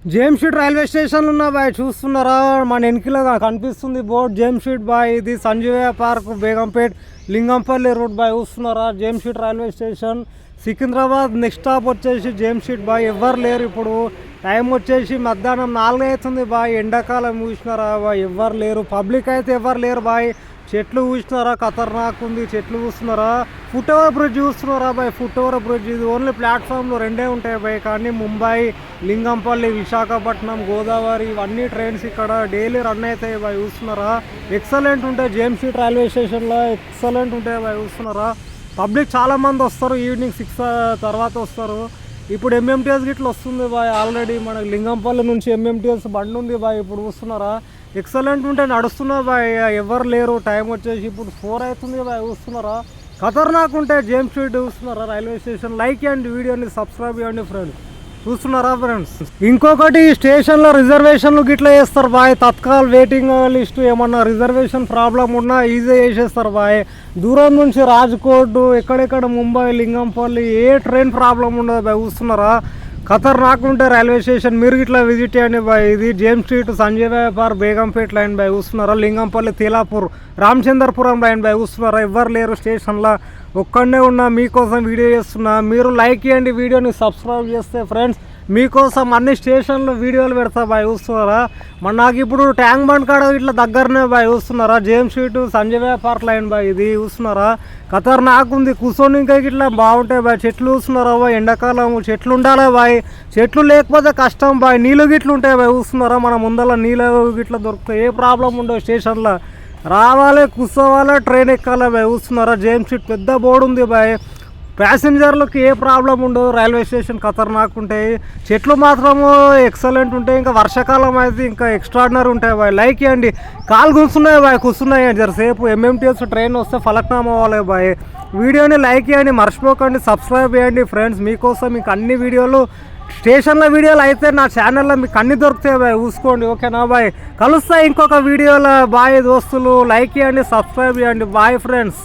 జేమ్షీడ్ railway station ఉన్న బాయ్ చూస్తున్నారా, మన వెనకలో కనిపిస్తుంది బోర్డ్ జేమ్షీడ్ బాయ్. ఇది సంజీవయ్య పార్క్, బేగంపేట్, లింగంపల్లి రూట్ బాయ్. చూస్తున్నారా James Street railway station, Secunderabad next stop వచ్చేసి జేమ్షీడ్ బాయ్. ఎవరు లేరు ఇప్పుడు, టైం వచ్చేసి మధ్యాహ్నం 4 అవుతుంది బాయ్. ఎండాకాలం చూసినారా బాయ్, ఎవరు లేరు, పబ్లిక్ అయితే ఎవరు లేరు బాయ్. చెట్లు చూసినారా, ఖతర్నాక్ ఉంది, చెట్లు చూస్తున్నారా. ఫుట్ ఓవర్ బ్రిడ్జ్ చూస్తున్నారా బాయ్, ఫుట్ ఓవర్ బ్రిడ్జ్. ఇది ఓన్లీ ప్లాట్ఫామ్లో 2 ఉంటాయి బాయ్, కానీ ముంబై, లింగంపల్లి, విశాఖపట్నం, గోదావరి ఇవన్నీ ట్రైన్స్ ఇక్కడ డైలీ రన్ అవుతాయి బాయ్. చూస్తున్నారా ఎక్సలెంట్ ఉంటాయి జేమ్షీడ్ రైల్వే స్టేషన్లో, ఎక్సలెంట్ ఉంటాయి బాయ్. చూస్తున్నారా పబ్లిక్ చాలామంది వస్తారు, ఈవినింగ్ 6 తర్వాత వస్తారు. ఇప్పుడు ఎంఎంటీఎస్ గిట్ల వస్తుంది బాయ్, ఆల్రెడీ మనకి లింగంపల్లి నుంచి ఎంఎంటీఎస్ బండి ఉంది బాయ్. ఇప్పుడు చూస్తున్నారా ఎక్సలెంట్ ఉంటే నడుస్తున్నా బాయ్, ఎవరు లేరు. టైం వచ్చేసి ఇప్పుడు 4 అవుతుంది బాయ్. చూస్తున్నారా ఖతర్నాక్ ఉంటే జేమ్షీడ్. చూస్తున్నారా రైల్వే స్టేషన్. లైక్ చేయండి, వీడియోని సబ్స్క్రైబ్ చేయండి ఫ్రెండ్స్. చూస్తున్నారా ఫ్రెండ్స్. ఇంకొకటి స్టేషన్లో రిజర్వేషన్లు గిట్లా చేస్తారు బాయ్. తత్కాల్ వెయిటింగ్ లిస్టు ఏమన్నా రిజర్వేషన్ ప్రాబ్లం ఉన్నా ఈజీ చేసేస్తారు బాయ్. దూరం నుంచి రాజ్కోట్, ఎక్కడెక్కడ ముంబై, లింగంపల్లి ఏ ట్రైన్ ప్రాబ్లం ఉండదు బాయ్. చూస్తున్నారా ఖతర్నాక్ ఉంటే రైల్వే స్టేషన్. మీరు ఇట్లా విజిట్ చేయండి బాయ్. ఇది James Street, Sanjeevaiah park, Begumpet line బాయ్. చూస్తున్నారా లింగంపల్లి, తేలాపూర్, రామచంద్రపురం లైన్ బాయ్. చూస్తున్నారా ఎవ్వరు లేరు స్టేషన్లో, ఒక్కడనే ఉన్నా, మీకోసం వీడియో చేస్తున్నా. మీరు లైక్ చేయండి, వీడియోని సబ్స్క్రైబ్ చేస్తే ఫ్రెండ్స్ మీకోసం అన్ని స్టేషన్లో వీడియోలు పెడతా బాయ్. చూస్తున్నారా నాకు ఇప్పుడు ట్యాంక్ బండ్ కాడ ఇట్లా దగ్గరనే బాయ్. చూస్తున్నారా జేమ్షీడ్, సంజీవయ్య పార్క్ లైన్ బాయ్. ఇది చూస్తున్నారా ఖతర్నాక్ ఉంది, కూర్చొని ఇంకా ఇట్లా బాగుంటాయి బాయ్. చెట్లు చూస్తున్నారా బాయ్, ఎండాకాలం చెట్లు ఉండాలి బాయ్. చెట్లు లేకపోతే కష్టం బాయ్. నీళ్ళు గిట్లు ఉంటాయి బాయ్. చూస్తున్నారా మన ముందర నీళ్ళు గిట్లా దొరుకుతాయి, ఏ ప్రాబ్లం ఉండవు స్టేషన్లో. రావాలి, కూర్చోవాలి, ట్రైన్ ఎక్కాలి బాయ్. చూస్తున్నారా జేమ్షీడ్ పెద్ద బోర్డు ఉంది బాయ్. ప్యాసింజర్లకు ఏ ప్రాబ్లం ఉండదు, రైల్వే స్టేషన్ ఖతర్నాక్ ఉంటాయి. చెట్లు మాత్రము ఎక్సలెంట్ ఉంటాయి. ఇంకా వర్షాకాలం అయితే ఇంకా ఎక్స్ట్రాడినరీ ఉంటాయి బాయ్. లైక్ చేయండి. కాలు కూర్చున్నాయి బాయ్, కూర్చున్నాయి జరసేపు. ఎంఎంటీఎస్ ట్రైన్ వస్తే ఫలక్నామా అవ్వాలి బాయ్. వీడియోని లైక్ చేయండి, మర్చిపోకండి, సబ్స్క్రైబ్ చేయండి ఫ్రెండ్స్. మీకోసం మీకు అన్ని వీడియోలు, స్టేషన్ల వీడియోలు అయితే నా ఛానల్లో మీకు అన్ని దొరుకుతాయి బాయ్. చూసుకోండి, ఓకేనా బాయ్. కలుస్తాయి ఇంకొక వీడియోలో బాయ్ దోస్తులు. లైక్ చేయండి, సబ్స్క్రైబ్ చేయండి. Bye friends.